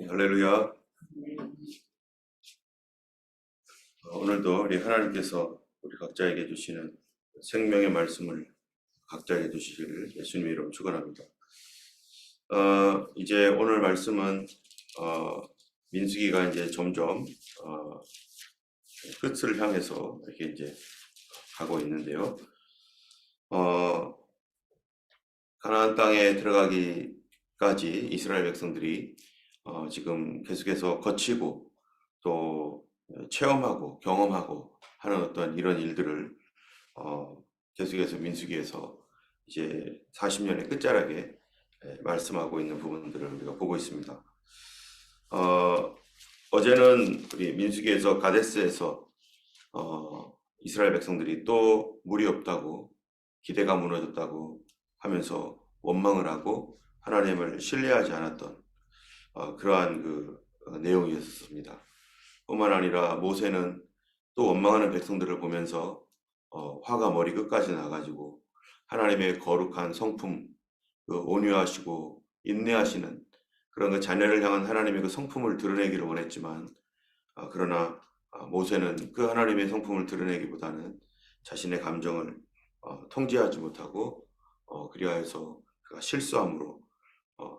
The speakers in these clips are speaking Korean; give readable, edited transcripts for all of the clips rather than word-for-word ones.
네, 할렐루야. 오늘도 우리 하나님께서 우리 각자에게 주시는 생명의 말씀을 각자에게 주시기를 예수님의 이름으로 축원합니다. 이제 오늘 말씀은 민수기가 이제 점점 끝을 향해서 이렇게 이제 가고 있는데요. 가나안 땅에 들어가기까지 이스라엘 백성들이 지금 계속해서 거치고 또 체험하고 경험하고 하는 어떤 이런 일들을 계속해서 민수기에서 이제 40년의 끝자락에 말씀하고 있는 부분들을 우리가 보고 있습니다. 어제는 우리 민수기에서 가데스에서 이스라엘 백성들이 또 물이 없다고 기대가 무너졌다고 하면서 원망을 하고 하나님을 신뢰하지 않았던 그러한 그 내용이었습니다. 뿐만 아니라 모세는 또 원망하는 백성들을 보면서 화가 머리 끝까지 나가지고 하나님의 거룩한 성품, 그 온유하시고 인내하시는 그런 그 자녀를 향한 하나님의 그 성품을 드러내기를 원했지만 그러나 모세는 그 하나님의 성품을 드러내기보다는 자신의 감정을 통제하지 못하고 그리하여서 그가 실수함으로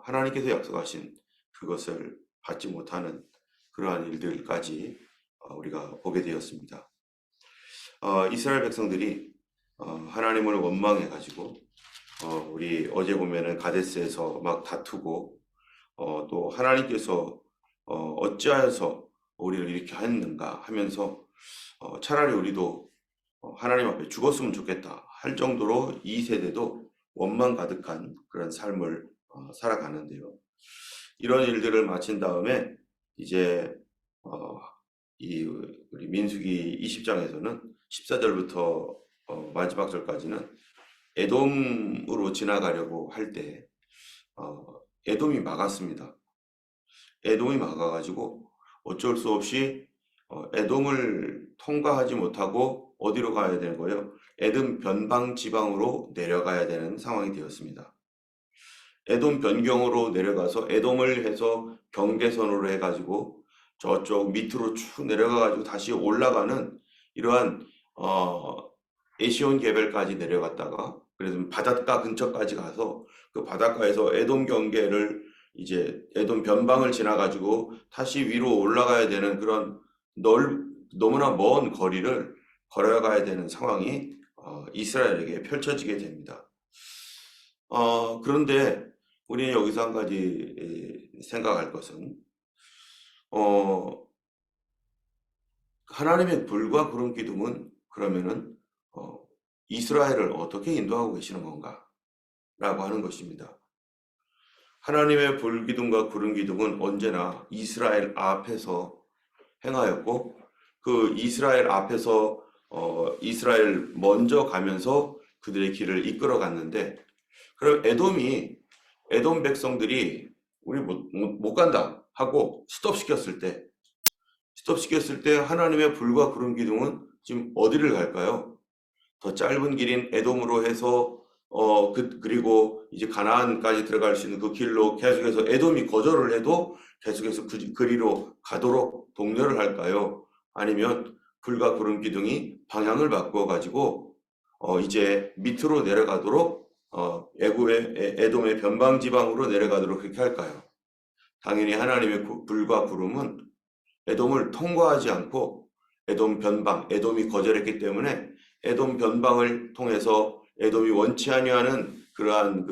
하나님께서 약속하신 그것을 받지 못하는 그러한 일들까지 우리가 보게 되었습니다. 이스라엘 백성들이 하나님을 원망해 가지고 우리 어제 보면은 가데스에서 막 다투고 또 하나님께서 어찌하여서 우리를 이렇게 했는가 하면서 차라리 우리도 하나님 앞에 죽었으면 좋겠다 할 정도로 이 세대도 원망 가득한 그런 삶을 살아가는데요. 이런 일들을 마친 다음에 이제 우리 민수기 20장에서는 14절부터 마지막 절까지는 에돔으로 지나가려고 할 때 에돔이 막았습니다. 에돔이 막아가지고 어쩔 수 없이 에돔을 통과하지 못하고 어디로 가야 되는 거예요? 에돔 변방 지방으로 내려가야 되는 상황이 되었습니다. 에돔 변경으로 내려가서 에돔을 해서 경계선으로 해가지고 저쪽 밑으로 쭉 내려가가지고 다시 올라가는 이러한 에시온 개벨까지 내려갔다가 그래서 바닷가 근처까지 가서 그 바닷가에서 에돔 경계를 이제 에돔 변방을 지나가지고 다시 위로 올라가야 되는 그런 너무나 먼 거리를 걸어가야 되는 상황이 이스라엘에게 펼쳐지게 됩니다. 그런데 우리는 여기서 한 가지 생각할 것은 하나님의 불과 구름 기둥은 그러면은 이스라엘을 어떻게 인도하고 계시는 건가? 라고 하는 것입니다. 하나님의 불 기둥과 구름 기둥은 언제나 이스라엘 앞에서 행하였고 그 이스라엘 앞에서 이스라엘 먼저 가면서 그들의 길을 이끌어 갔는데 그럼 에돔 백성들이 우리 못 간다 하고 스톱시켰을 때 하나님의 불과 구름 기둥은 지금 어디를 갈까요? 더 짧은 길인 에돔으로 해서 그리고 이제 가나안까지 들어갈 수 있는 그 길로 계속해서 에돔이 거절을 해도 계속해서 그리로 가도록 독려를 할까요? 아니면 불과 구름 기둥이 방향을 바꾸어 가지고 이제 밑으로 내려가도록 애굽의 에돔의 변방 지방으로 내려가도록 그렇게 할까요? 당연히 하나님의 불과 구름은 에돔을 통과하지 않고 에돔 변방, 에돔이 거절했기 때문에 에돔 변방을 통해서 에돔이 원치 아니하는 그러한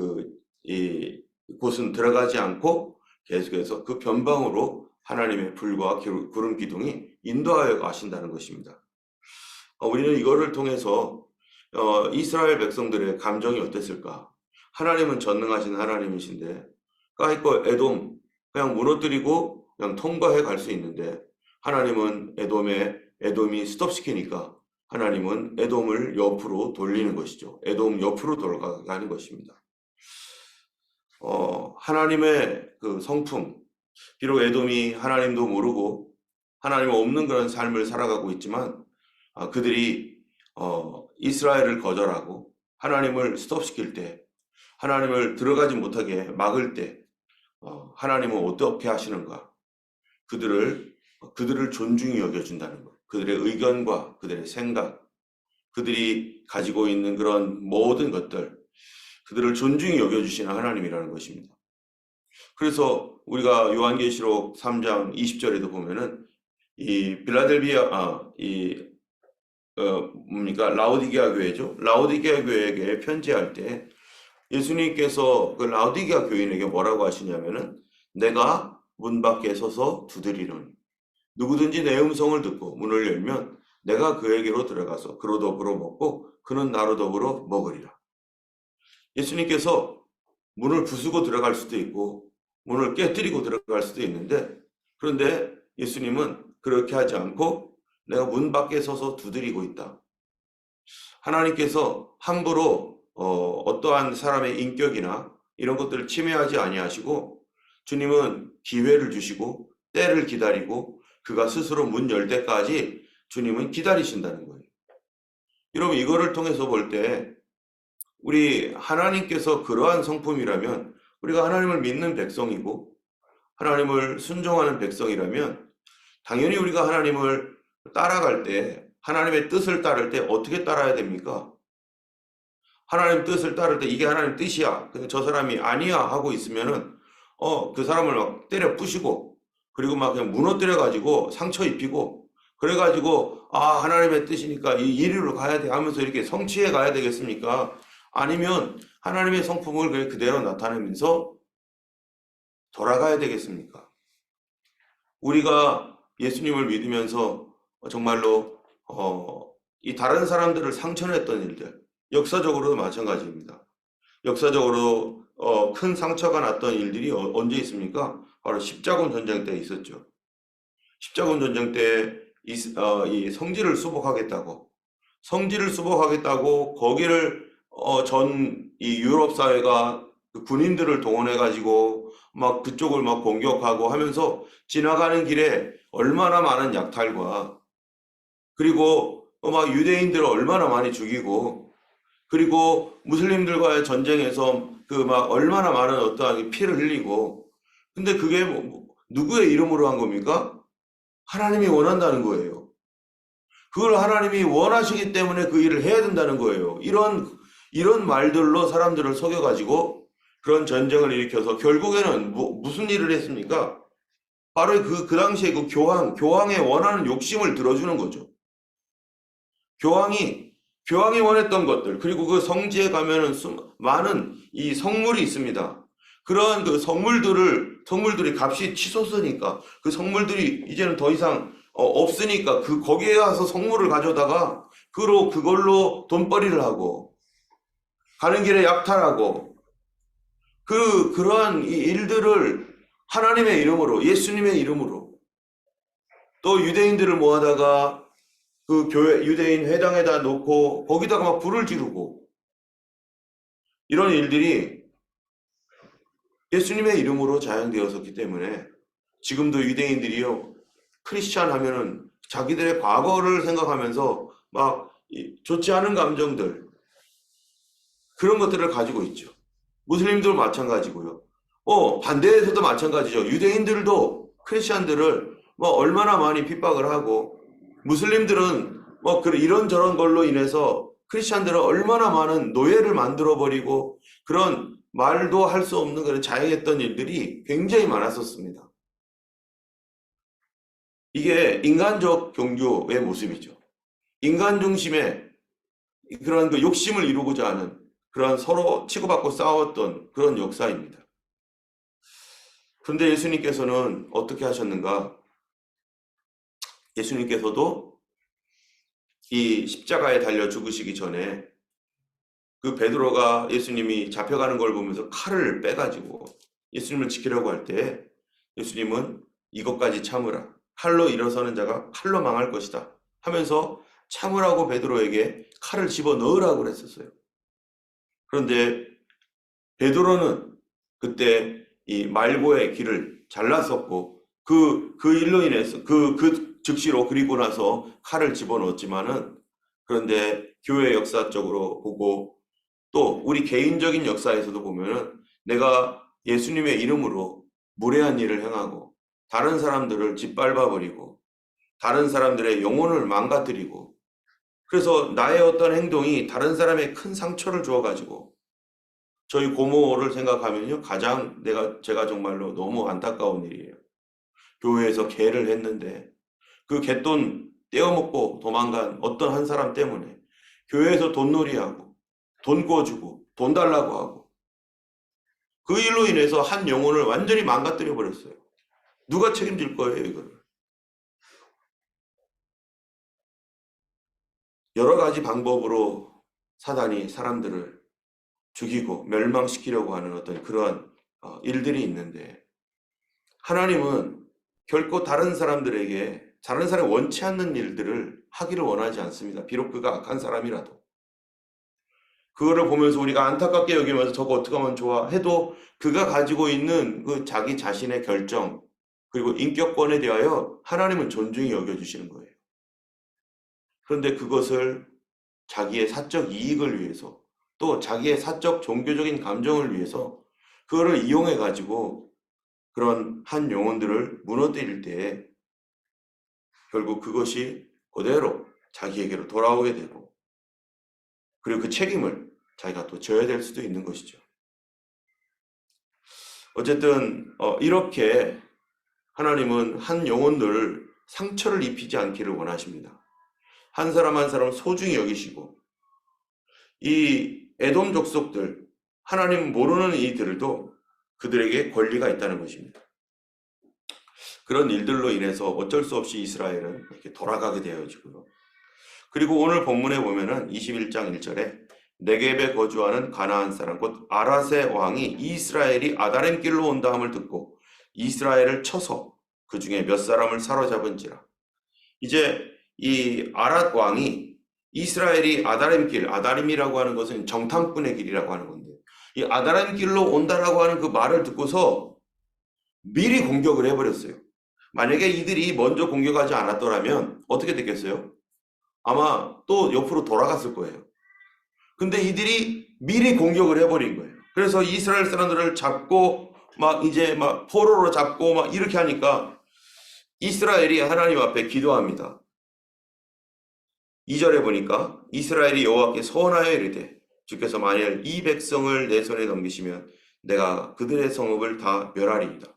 곳은 들어가지 않고 계속해서 그 변방으로 하나님의 불과 구름 기둥이 인도하여 가신다는 것입니다. 우리는 이거를 통해서 이스라엘 백성들의 감정이 어땠을까? 하나님은 전능하신 하나님이신데 까이거 에돔 그냥 무너뜨리고 그냥 통과해 갈 수 있는데 하나님은 에돔이 스톱시키니까 하나님은 에돔을 옆으로 돌리는 것이죠. 에돔 옆으로 돌아가는 것입니다. 하나님의 그 성품, 비록 에돔이 하나님도 모르고 하나님 없는 그런 삶을 살아가고 있지만 그들이 이스라엘을 거절하고 하나님을 스톱시킬 때 하나님을 들어가지 못하게 막을 때 하나님은 어떻게 하시는가? 그들을 존중히 여겨준다는 것. 그들의 의견과 그들의 생각, 그들이 가지고 있는 그런 모든 것들, 그들을 존중히 여겨주시는 하나님이라는 것입니다. 그래서 우리가 요한계시록 3장 20절에도 보면은 이 빌라델비아 라오디게아 교회죠. 라오디게아 교회에게 편지할 때 예수님께서 그 라오디게아 교인에게 뭐라고 하시냐면은 내가 문 밖에 서서 두드리노니 누구든지 내 음성을 듣고 문을 열면 내가 그에게로 들어가서 그로 더불어 먹고 그는 나로 더불어 먹으리라. 예수님께서 문을 부수고 들어갈 수도 있고 문을 깨뜨리고 들어갈 수도 있는데, 그런데 예수님은 그렇게 하지 않고 내가 문 밖에 서서 두드리고 있다. 하나님께서 함부로 어떠한 사람의 인격이나 이런 것들을 침해하지 아니하시고 주님은 기회를 주시고 때를 기다리고 그가 스스로 문 열 때까지 주님은 기다리신다는 거예요. 여러분, 이거를 통해서 볼 때 우리 하나님께서 그러한 성품이라면, 우리가 하나님을 믿는 백성이고 하나님을 순종하는 백성이라면 당연히 우리가 하나님을 따라갈 때, 하나님의 뜻을 따를 때 어떻게 따라야 됩니까? 하나님 뜻을 따를 때 이게 하나님 뜻이야, 근데 저 사람이 아니야 하고 있으면은 그 사람을 막 때려 부시고, 그리고 막 그냥 무너뜨려 가지고 상처 입히고, 그래 가지고 하나님의 뜻이니까 이리로 가야 돼 하면서 이렇게 성취해 가야 되겠습니까? 아니면 하나님의 성품을 그대로 나타내면서 돌아가야 되겠습니까? 우리가 예수님을 믿으면서 정말로 이 다른 사람들을 상처냈던 일들, 역사적으로도 마찬가지입니다. 역사적으로 큰 상처가 났던 일들이 언제 있습니까? 바로 십자군 전쟁 때 있었죠. 십자군 전쟁 때 이 성지를 수복하겠다고 거기를 이 유럽 사회가 그 군인들을 동원해 가지고 막 그쪽을 막 공격하고 하면서 지나가는 길에 얼마나 많은 약탈과, 그리고 막 유대인들을 얼마나 많이 죽이고, 그리고 무슬림들과의 전쟁에서 그 막 얼마나 많은 어떠한 피를 흘리고, 근데 그게 누구의 이름으로 한 겁니까? 하나님이 원한다는 거예요. 그걸 하나님이 원하시기 때문에 그 일을 해야 된다는 거예요. 이런 말들로 사람들을 속여가지고 그런 전쟁을 일으켜서 결국에는 무슨 일을 했습니까? 바로 그 당시에 그 교황의 원하는 욕심을 들어주는 거죠. 교황이 원했던 것들, 그리고 그 성지에 가면은 많은 이 성물이 있습니다. 그런 그 성물들이 값이 치솟으니까 그 성물들이 이제는 더 이상 없으니까 거기에 가서 성물을 가져다가 그걸로 돈벌이를 하고 가는 길에 약탈하고, 그러한 이 일들을 하나님의 이름으로, 예수님의 이름으로, 또 유대인들을 모아다가 그 교회 유대인 회당에다 놓고 거기다가 막 불을 지르고, 이런 일들이 예수님의 이름으로 자행되었었기 때문에 지금도 유대인들이요, 크리스찬 하면은 자기들의 과거를 생각하면서 막 좋지 않은 감정들, 그런 것들을 가지고 있죠. 무슬림도 마찬가지고요. 반대에서도 마찬가지죠. 유대인들도 크리스찬들을 뭐 얼마나 많이 핍박을 하고, 무슬림들은 뭐 이런저런 걸로 인해서 크리스찬들은 얼마나 많은 노예를 만들어버리고, 그런 말도 할 수 없는 그런 자행했던 일들이 굉장히 많았었습니다. 이게 인간적 종교의 모습이죠. 인간 중심의 그런 그 욕심을 이루고자 하는 그런 서로 치고받고 싸웠던 그런 역사입니다. 그런데 예수님께서는 어떻게 하셨는가? 예수님께서도 이 십자가에 달려 죽으시기 전에 그 베드로가 예수님이 잡혀가는 걸 보면서 칼을 빼가지고 예수님을 지키려고 할 때 예수님은 이것까지 참으라. 칼로 일어서는 자가 칼로 망할 것이다 하면서 참으라고 베드로에게 칼을 집어 넣으라고 그랬었어요. 그런데 베드로는 그때 이 말고의 길을 잘랐었고 그 일로 인해서 즉시로 그리고 나서 칼을 집어넣었지만은, 그런데 교회 역사적으로 보고 또 우리 개인적인 역사에서도 보면은 내가 예수님의 이름으로 무례한 일을 행하고 다른 사람들을 짓밟아버리고 다른 사람들의 영혼을 망가뜨리고 그래서 나의 어떤 행동이 다른 사람의 큰 상처를 주어가지고 저희 고모를 생각하면요 가장 제가 정말로 너무 안타까운 일이에요. 교회에서 개를 했는데 그 갯돈 떼어먹고 도망간 어떤 한 사람 때문에 교회에서 돈놀이하고 돈 꿔주고 돈 달라고 하고 그 일로 인해서 한 영혼을 완전히 망가뜨려 버렸어요. 누가 책임질 거예요 이거를? 여러 가지 방법으로 사단이 사람들을 죽이고 멸망시키려고 하는 어떤 그러한 일들이 있는데 하나님은 결코 다른 사람들에게 다른 사람이 원치 않는 일들을 하기를 원하지 않습니다. 비록 그가 악한 사람이라도. 그거를 보면서 우리가 안타깝게 여기면서 저거 어떻게 하면 좋아 해도 그가 가지고 있는 그 자기 자신의 결정 그리고 인격권에 대하여 하나님은 존중히 여겨주시는 거예요. 그런데 그것을 자기의 사적 이익을 위해서 또 자기의 사적 종교적인 감정을 위해서 그거를 이용해 가지고 그런 한 영혼들을 무너뜨릴 때 결국 그것이 그대로 자기에게로 돌아오게 되고 그리고 그 책임을 자기가 또 져야 될 수도 있는 것이죠. 어쨌든 이렇게 하나님은 한 영혼들을 상처를 입히지 않기를 원하십니다. 한 사람 한 사람 소중히 여기시고 이 에돔 족속들 하나님 모르는 이들도 그들에게 권리가 있다는 것입니다. 그런 일들로 인해서 어쩔 수 없이 이스라엘은 이렇게 돌아가게 되어지고요. 그리고 오늘 본문에 보면은 21장 1절에 네겝에 거주하는 가나안 사람 곧 아랏의 왕이 이스라엘이 아다렘 길로 온다 함을 듣고 이스라엘을 쳐서 그 중에 몇 사람을 사로잡은지라. 이제 이 아랏 왕이 이스라엘이 아다렘 길, 아다림이라고 하는 것은 정탐꾼의 길이라고 하는 건데 이 아다렘 길로 온다라고 하는 그 말을 듣고서 미리 공격을 해버렸어요. 만약에 이들이 먼저 공격하지 않았더라면 어떻게 됐겠어요? 아마 또 옆으로 돌아갔을 거예요. 근데 이들이 미리 공격을 해버린 거예요. 그래서 이스라엘 사람들을 잡고 막 이제 막 포로로 잡고 막 이렇게 하니까 이스라엘이 하나님 앞에 기도합니다. 2절에 보니까 이스라엘이 여호와께 서원하여 이르되 주께서 만일 이 백성을 내 손에 넘기시면 내가 그들의 성읍을 다 멸하리이다.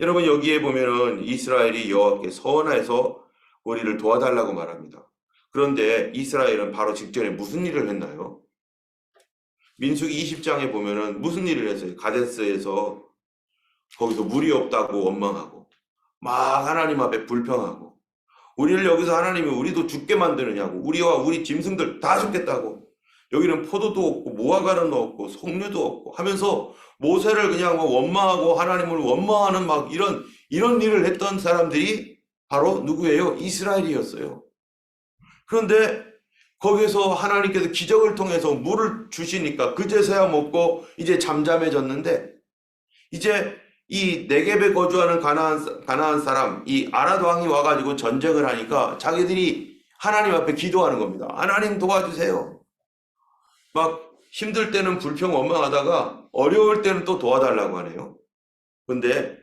여러분 여기에 보면은 이스라엘이 여호와께 서원하여서 우리를 도와달라고 말합니다. 그런데 이스라엘은 바로 직전에 무슨 일을 했나요? 민수기 20장에 보면은 무슨 일을 했어요? 가데스에서 거기서 물이 없다고 원망하고 막 하나님 앞에 불평하고 우리를 여기서 하나님이 우리도 죽게 만드느냐고 우리와 우리 짐승들 다 죽겠다고 여기는 포도도 없고 무화과는 없고 석류도 없고 하면서 모세를 그냥 원망하고 하나님을 원망하는 막 이런 일을 했던 사람들이 바로 누구예요? 이스라엘이었어요. 그런데 거기서 하나님께서 기적을 통해서 물을 주시니까 그제서야 먹고 이제 잠잠해졌는데 이제 이 네겝에 거주하는 가나안 사람 이 아랏 왕이 와가지고 전쟁을 하니까 자기들이 하나님 앞에 기도하는 겁니다. 하나님 도와주세요. 막 힘들 때는 불평 원망하다가 어려울 때는 또 도와달라고 하네요. 근데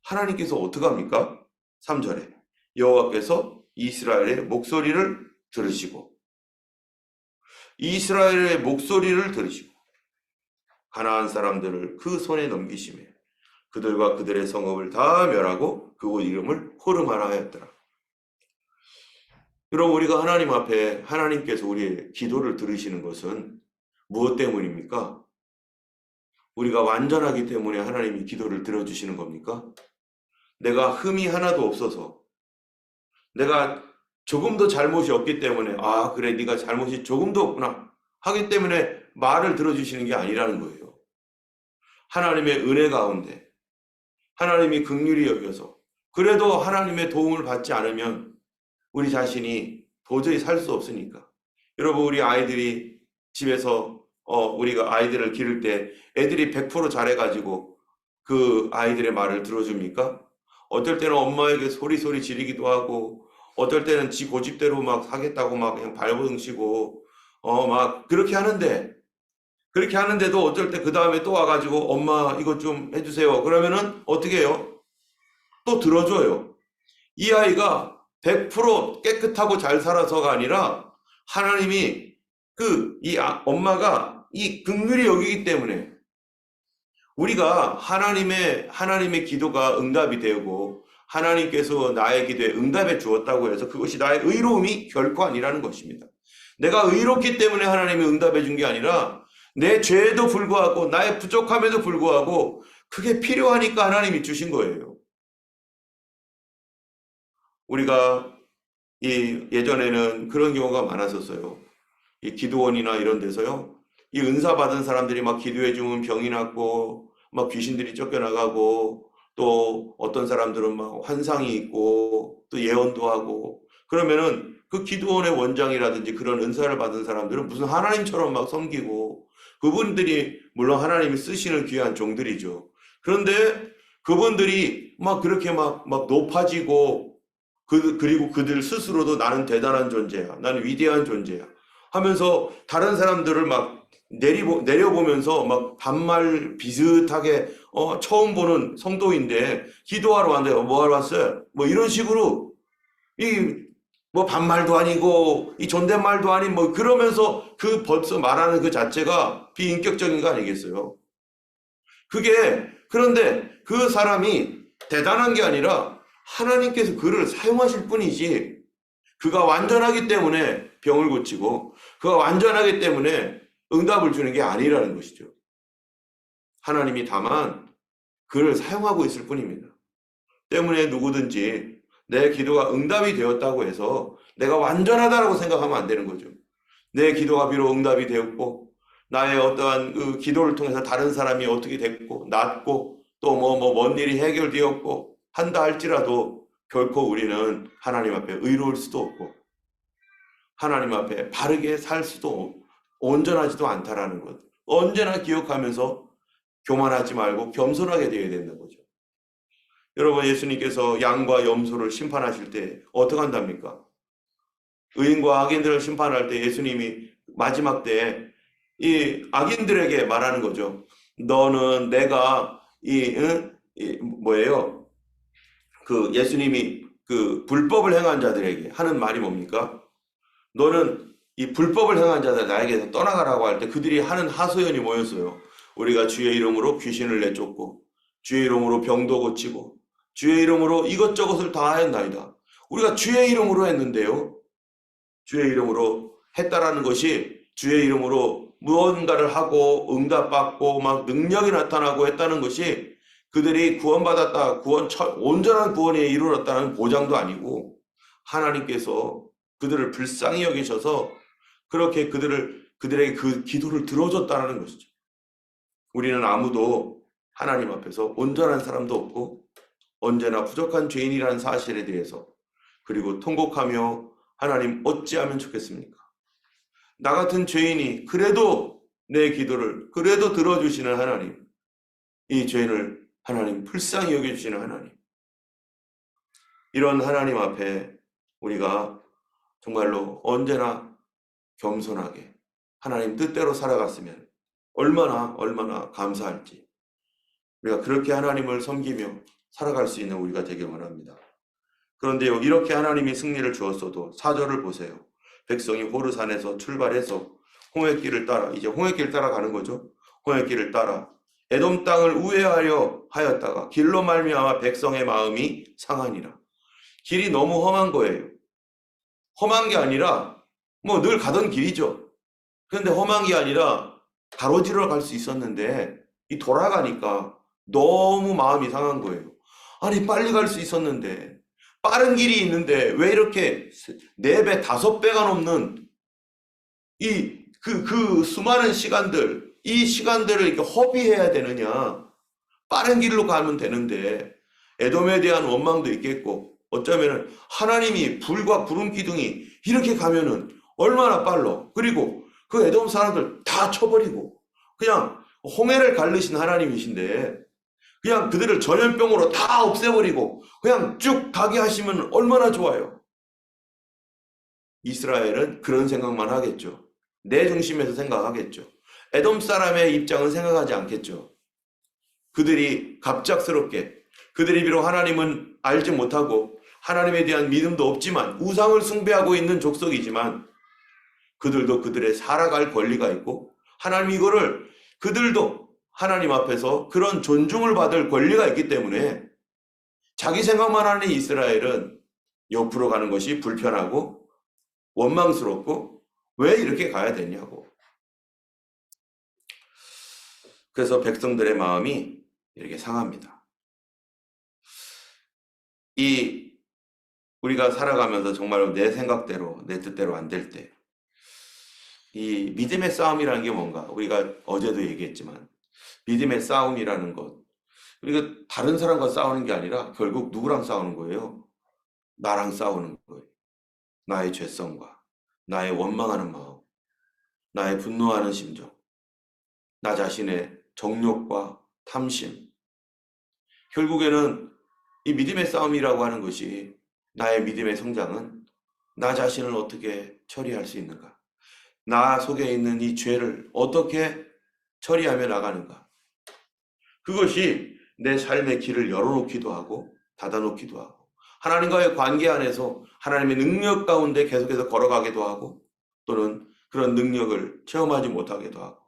하나님께서 어떻게 합니까? 3절에 여호와께서 이스라엘의 목소리를 들으시고 이스라엘의 목소리를 들으시고 가나안 사람들을 그 손에 넘기시며 그들과 그들의 성읍을 다 멸하고 그곳 이름을 호르마라 하였더라. 여러분 우리가 하나님 앞에 하나님께서 우리의 기도를 들으시는 것은 무엇 때문입니까? 우리가 완전하기 때문에 하나님이 기도를 들어주시는 겁니까? 내가 흠이 하나도 없어서 내가 조금도 잘못이 없기 때문에 아 그래 네가 잘못이 조금도 없구나 하기 때문에 말을 들어주시는 게 아니라는 거예요. 하나님의 은혜 가운데 하나님이 긍휼히 여겨서 그래도 하나님의 도움을 받지 않으면 우리 자신이 도저히 살 수 없으니까. 여러분 우리 아이들이 집에서 우리가 아이들을 기를 때 애들이 100% 잘해가지고 그 아이들의 말을 들어줍니까? 어떨 때는 엄마에게 소리 지르기도 하고 어떨 때는 지 고집대로 막 하겠다고 막 그냥 발버둥치고 막 그렇게 하는데도 어쩔 때 그 다음에 또 와가지고 엄마 이것 좀 해주세요. 그러면은 어떻게 해요? 또 들어줘요. 이 아이가 100% 깨끗하고 잘 살아서가 아니라 하나님이 엄마가 이 긍휼히 여기기 때문에 우리가 하나님의 기도가 응답이 되고 하나님께서 나의 기도에 응답해 주었다고 해서 그것이 나의 의로움이 결코 아니라는 것입니다. 내가 의롭기 때문에 하나님이 응답해 준 게 아니라 내 죄에도 불구하고 나의 부족함에도 불구하고 그게 필요하니까 하나님이 주신 거예요. 우리가 예전에는 그런 경우가 많았었어요. 이 기도원이나 이런 데서요. 이 은사 받은 사람들이 막 기도해 주면 병이 낫고 막 귀신들이 쫓겨나가고 또 어떤 사람들은 막 환상이 있고 또 예언도 하고 그러면은 그 기도원의 원장이라든지 그런 은사를 받은 사람들은 무슨 하나님처럼 막 섬기고 그분들이 물론 하나님이 쓰시는 귀한 종들이죠. 그런데 그분들이 막 그렇게 막 높아지고 그리고 그들 스스로도 나는 대단한 존재야. 나는 위대한 존재야. 하면서 다른 사람들을 막 내려보면서 막 반말 비슷하게 처음 보는 성도인데 기도하러 왔는데 뭐 하러 왔어요? 뭐 이런 식으로 뭐 반말도 아니고 이 존댓말도 아닌 뭐 그러면서 그 벌써 말하는 그 자체가 비인격적인 거 아니겠어요? 그런데 그 사람이 대단한 게 아니라 하나님께서 그를 사용하실 뿐이지 그가 완전하기 때문에 병을 고치고 그가 완전하기 때문에 응답을 주는 게 아니라는 것이죠. 하나님이 다만 그를 사용하고 있을 뿐입니다. 때문에 누구든지 내 기도가 응답이 되었다고 해서 내가 완전하다고 생각하면 안 되는 거죠. 내 기도가 비록 응답이 되었고 나의 어떠한 그 기도를 통해서 다른 사람이 어떻게 됐고 낫고 또 뭔 일이 해결되었고 한다 할지라도 결코 우리는 하나님 앞에 의로울 수도 없고 하나님 앞에 바르게 살 수도 온전하지도 않다라는 것. 언제나 기억하면서 교만하지 말고 겸손하게 되어야 된다는 거죠. 여러분 예수님께서 양과 염소를 심판하실 때 어떻게 한답니까? 의인과 악인들을 심판할 때 예수님이 마지막 때 이 악인들에게 말하는 거죠. 너는 내가 그 예수님이 그 불법을 행한 자들에게 하는 말이 뭡니까? 너는 이 불법을 행한 자들 나에게서 떠나가라고 할 때 그들이 하는 하소연이 뭐였어요? 우리가 주의 이름으로 귀신을 내쫓고 주의 이름으로 병도 고치고 주의 이름으로 이것저것을 다 하였나이다. 우리가 주의 이름으로 했는데요. 주의 이름으로 했다라는 것이 주의 이름으로 무언가를 하고 응답받고 막 능력이 나타나고 했다는 것이 그들이 구원받았다, 온전한 구원에 이르렀다는 보장도 아니고 하나님께서 그들을 불쌍히 여기셔서 그렇게 그들에게 그 기도를 들어줬다는 것이죠. 우리는 아무도 하나님 앞에서 온전한 사람도 없고 언제나 부족한 죄인이라는 사실에 대해서 그리고 통곡하며 하나님 어찌하면 좋겠습니까? 나 같은 죄인이 그래도 내 기도를 그래도 들어주시는 하나님, 이 죄인을 하나님 불쌍히 여겨주시는 하나님, 이런 하나님 앞에 우리가 정말로 언제나 겸손하게 하나님 뜻대로 살아갔으면 얼마나 감사할지 우리가 그렇게 하나님을 섬기며 살아갈 수 있는 우리가 되길 원합니다. 그런데요, 이렇게 하나님이 승리를 주었어도 4절을 보세요. 백성이 호르산에서 출발해서 홍해길을 따라 이제 홍해길 따라가는 거죠. 홍해길을 따라 에돔 땅을 우회하려 하였다가 길로 말미암아 백성의 마음이 상하니라. 길이 너무 험한 거예요. 험한 게 아니라 뭐 늘 가던 길이죠. 그런데 험한 게 아니라 가로지르러 갈 수 있었는데 이 돌아가니까 너무 마음이 상한 거예요. 아니 빨리 갈 수 있었는데 빠른 길이 있는데 왜 이렇게 4배, 5배가 넘는 그 수많은 시간들, 이 시간들을 이렇게 허비해야 되느냐. 빠른 길로 가면 되는데 에돔에 대한 원망도 있겠고 어쩌면은 하나님이 불과 구름 기둥이 이렇게 가면은 얼마나 빨라. 그리고 그 에돔 사람들 다 쳐버리고 그냥 홍해를 가르신 하나님이신데 그냥 그들을 전염병으로 다 없애버리고 그냥 쭉 가게 하시면 얼마나 좋아요. 이스라엘은 그런 생각만 하겠죠. 내 중심에서 생각하겠죠. 에돔 사람의 입장은 생각하지 않겠죠. 그들이 갑작스럽게 그들이 비록 하나님은 알지 못하고 하나님에 대한 믿음도 없지만 우상을 숭배하고 있는 족속이지만 그들도 그들의 살아갈 권리가 있고 하나님 이거를 그들도 하나님 앞에서 그런 존중을 받을 권리가 있기 때문에 자기 생각만 하는 이스라엘은 옆으로 가는 것이 불편하고 원망스럽고 왜 이렇게 가야 되냐고. 그래서 백성들의 마음이 이렇게 상합니다. 우리가 살아가면서 정말로 내 생각대로 내 뜻대로 안 될 때 이 믿음의 싸움이라는 게 뭔가 우리가 어제도 얘기했지만 믿음의 싸움이라는 것 우리가 다른 사람과 싸우는 게 아니라 결국 누구랑 싸우는 거예요? 나랑 싸우는 거예요. 나의 죄성과 나의 원망하는 마음, 나의 분노하는 심정, 나 자신의 정욕과 탐심. 결국에는 이 믿음의 싸움이라고 하는 것이 나의 믿음의 성장은 나 자신을 어떻게 처리할 수 있는가? 나 속에 있는 이 죄를 어떻게 처리하며 나가는가? 그것이 내 삶의 길을 열어놓기도 하고 닫아놓기도 하고 하나님과의 관계 안에서 하나님의 능력 가운데 계속해서 걸어가기도 하고 또는 그런 능력을 체험하지 못하기도 하고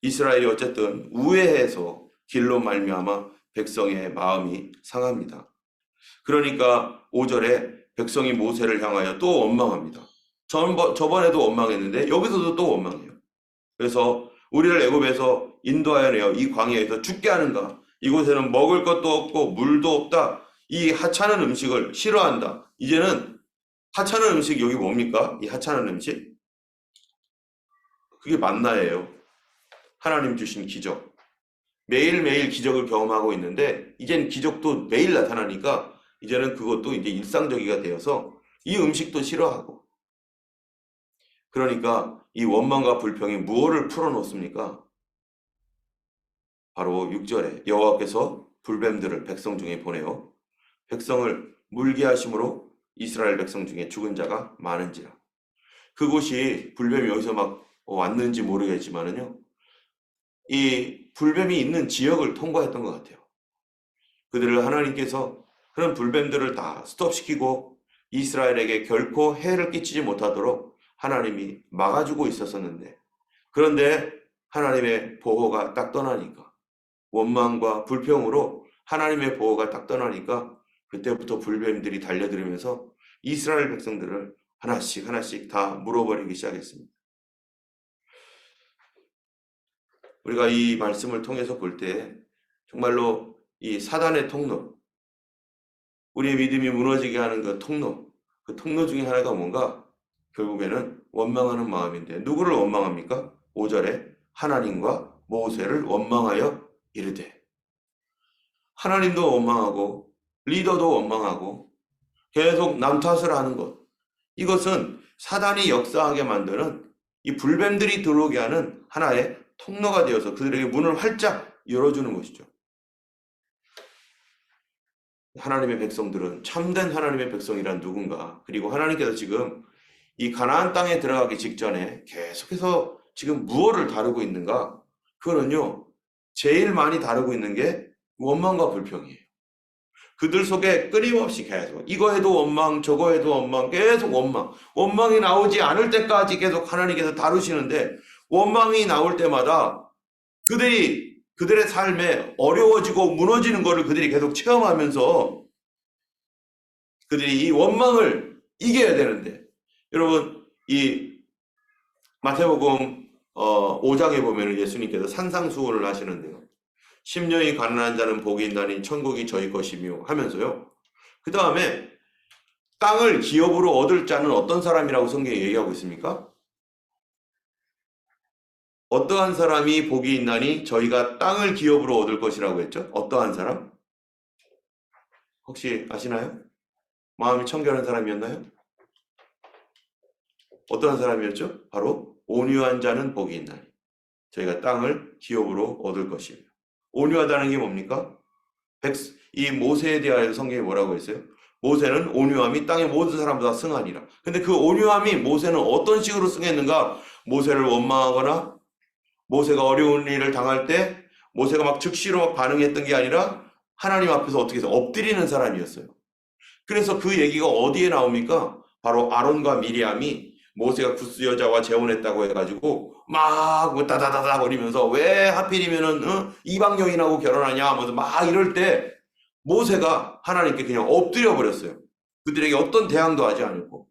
이스라엘이 어쨌든 우회해서 길로 말미암아 백성의 마음이 상합니다. 그러니까 5절에 백성이 모세를 향하여 또 원망합니다. 저번에도 원망했는데 여기서도 또 원망해요. 그래서 우리를 애굽에서 인도하여 내어 이 광야에서 죽게 하는가? 이곳에는 먹을 것도 없고 물도 없다. 이 하찮은 음식을 싫어한다. 이제는 하찮은 음식 여기 뭡니까? 이 하찮은 음식? 그게 만나예요. 하나님 주신 기적. 매일매일 기적을 경험하고 있는데 이젠 기적도 매일 나타나니까 이제는 그것도 이제 일상적이가 되어서 이 음식도 싫어하고 그러니까 이 원망과 불평이 무엇을 풀어놓습니까? 바로 6절에 여호와께서 불뱀들을 백성 중에 보내어 백성을 물게 하심으로 이스라엘 백성 중에 죽은 자가 많은지라. 그곳이 불뱀이 여기서 막 왔는지 모르겠지만은요. 이 불뱀이 있는 지역을 통과했던 것 같아요. 그들을 하나님께서 그런 불뱀들을 다 스톱시키고 이스라엘에게 결코 해를 끼치지 못하도록 하나님이 막아주고 있었었는데 그런데 하나님의 보호가 딱 떠나니까 원망과 불평으로 하나님의 보호가 딱 떠나니까 그때부터 불뱀들이 달려들면서 이스라엘 백성들을 하나씩 하나씩 다 물어버리기 시작했습니다. 우리가 이 말씀을 통해서 볼 때 정말로 이 사단의 통로, 우리의 믿음이 무너지게 하는 그 통로 중에 하나가 뭔가 결국에는 원망하는 마음인데 누구를 원망합니까? 5절에 하나님과 모세를 원망하여 이르되 하나님도 원망하고 리더도 원망하고 계속 남 탓을 하는 것 이것은 사단이 역사하게 만드는 이 불뱀들이 들어오게 하는 하나의 통로가 되어서 그들에게 문을 활짝 열어주는 것이죠. 하나님의 백성들은 참된 하나님의 백성이란 누군가 그리고 하나님께서 지금 이 가나안 땅에 들어가기 직전에 계속해서 지금 무엇을 다루고 있는가? 그거는요. 제일 많이 다루고 있는 게 원망과 불평이에요. 그들 속에 끊임없이 계속 이거 해도 원망 저거 해도 원망 계속 원망이 나오지 않을 때까지 계속 하나님께서 다루시는데 원망이 나올 때마다 그들의 삶에 어려워지고 무너지는 것을 그들이 계속 체험하면서 그들이 이 원망을 이겨야 되는데 여러분 이 마태복음 5장에 보면 예수님께서 산상수훈을 하시는데요. 심령이 가난한 자는 복이 있나니 천국이 저희 것이며 하면서요. 그 다음에 땅을 기업으로 얻을 자는 어떤 사람이라고 성경이 얘기하고 있습니까? 어떠한 사람이 복이 있나니 저희가 땅을 기업으로 얻을 것이라고 했죠? 어떠한 사람? 혹시 아시나요? 마음이 청결한 사람이었나요? 어떠한 사람이었죠? 바로 온유한 자는 복이 있나니 저희가 땅을 기업으로 얻을 것이며 온유하다는 게 뭡니까? 이 모세에 대하여 성경이 뭐라고 했어요? 모세는 온유함이 땅의 모든 사람보다 승하니라. 근데 그 온유함이 모세는 어떤 식으로 승했는가? 모세를 원망하거나 모세가 어려운 일을 당할 때 모세가 막 즉시로 막 반응했던 게 아니라 하나님 앞에서 어떻게 해서 엎드리는 사람이었어요. 그래서 그 얘기가 어디에 나옵니까? 바로 아론과 미리암이 모세가 구스 여자와 재혼했다고 해가지고 막 다다다다 거리면서 왜 하필이면은 이방 여인하고 결혼하냐 하면서 막 이럴 때 모세가 하나님께 그냥 엎드려 버렸어요. 그들에게 어떤 대항도 하지 않고.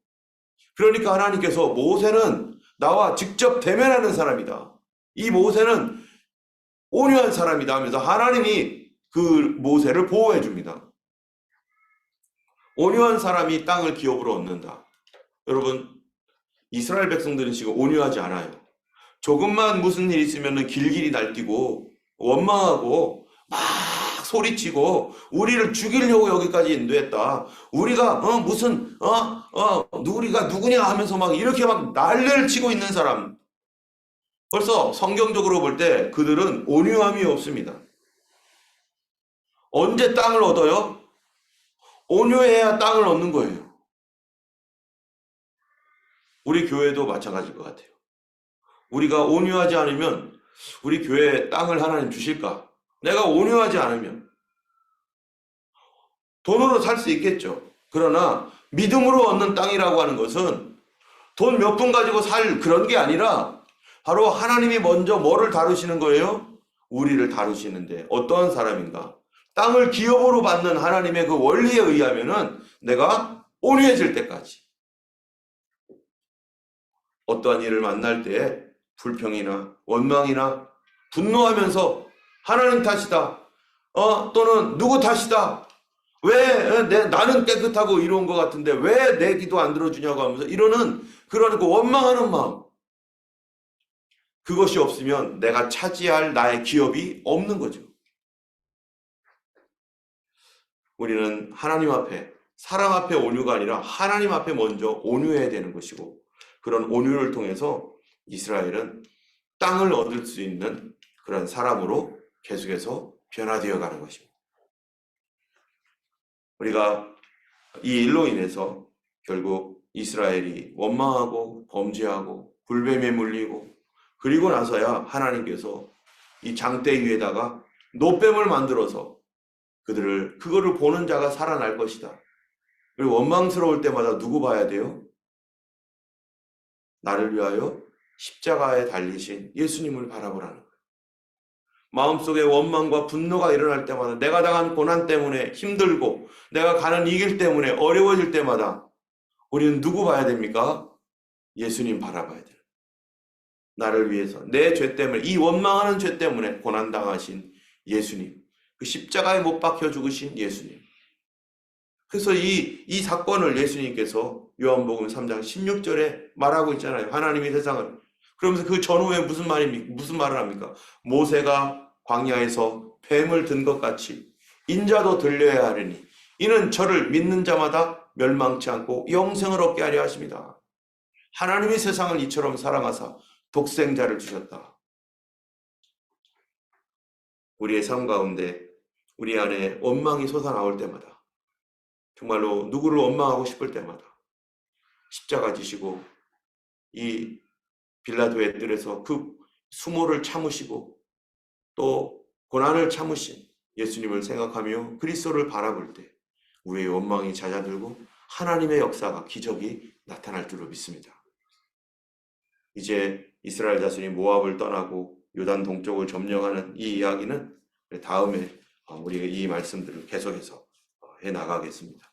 그러니까 하나님께서 모세는 나와 직접 대면하는 사람이다. 이 모세는 온유한 사람이다 하면서 하나님이 그 모세를 보호해 줍니다. 온유한 사람이 땅을 기업으로 얻는다. 여러분, 이스라엘 백성들은 지금 온유하지 않아요. 조금만 무슨 일 있으면 길길이 날뛰고 원망하고 막 소리치고 우리를 죽이려고 여기까지 인도했다. 우리가 우리가 누구냐 하면서 막 이렇게 막 난리를 치고 있는 사람. 벌써 성경적으로 볼 때 그들은 온유함이 없습니다. 언제 땅을 얻어요? 온유해야 땅을 얻는 거예요. 우리 교회도 마찬가지일 것 같아요. 우리가 온유하지 않으면 우리 교회에 땅을 하나님 주실까? 내가 온유하지 않으면 돈으로 살 수 있겠죠. 그러나 믿음으로 얻는 땅이라고 하는 것은 돈 몇 푼 가지고 살 그런 게 아니라 바로 하나님이 먼저 뭐를 다루시는 거예요? 우리를 다루시는데 어떠한 사람인가? 땅을 기업으로 받는 하나님의 그 원리에 의하면은 내가 온유해질 때까지 어떠한 일을 만날 때 불평이나 원망이나 분노하면서 하나님 탓이다. 또는 누구 탓이다. 왜 나는 깨끗하고 이로운 것 같은데 왜 내 기도 안 들어주냐고 하면서 이러는 그런 그 원망하는 마음. 그것이 없으면 내가 차지할 나의 기업이 없는 거죠. 우리는 하나님 앞에, 사람 앞에 온유가 아니라 하나님 앞에 먼저 온유해야 되는 것이고 그런 온유를 통해서 이스라엘은 땅을 얻을 수 있는 그런 사람으로 계속해서 변화되어 가는 것입니다. 우리가 이 일로 인해서 결국 이스라엘이 원망하고 범죄하고 불뱀에 물리고 그리고 나서야 하나님께서 이 장대 위에다가 노뱀을 만들어서 그거를 보는 자가 살아날 것이다. 그리고 원망스러울 때마다 누구 봐야 돼요? 나를 위하여 십자가에 달리신 예수님을 바라보라는 거예요. 마음속에 원망과 분노가 일어날 때마다 내가 당한 고난 때문에 힘들고 내가 가는 이 길 때문에 어려워질 때마다 우리는 누구 봐야 됩니까? 예수님 바라봐야 돼요. 나를 위해서 내 죄 때문에 이 원망하는 죄 때문에 고난당하신 예수님, 그 십자가에 못 박혀 죽으신 예수님. 그래서 이 사건을 예수님께서 요한복음 3장 16절에 말하고 있잖아요. 하나님이 세상을. 그러면서 그 전후에 무슨 말을 합니까? 모세가 광야에서 뱀을 든 것 같이 인자도 들려야 하리니 이는 저를 믿는 자마다 멸망치 않고 영생을 얻게 하려 하십니다. 하나님이 세상을 이처럼 사랑하사 독생자를 주셨다. 우리의 삶 가운데 우리 안에 원망이 솟아나올 때마다 정말로 누구를 원망하고 싶을 때마다 십자가 지시고 이 빌라도의 뜰에서 그 수모를 참으시고 또 고난을 참으신 예수님을 생각하며 그리스도를 바라볼 때 우리의 원망이 잦아들고 하나님의 역사가 기적이 나타날 줄로 믿습니다. 이제 이스라엘 자손이 모압을 떠나고 요단 동쪽을 점령하는 이 이야기는 다음에 우리가 이 말씀들을 계속해서 해 나가겠습니다.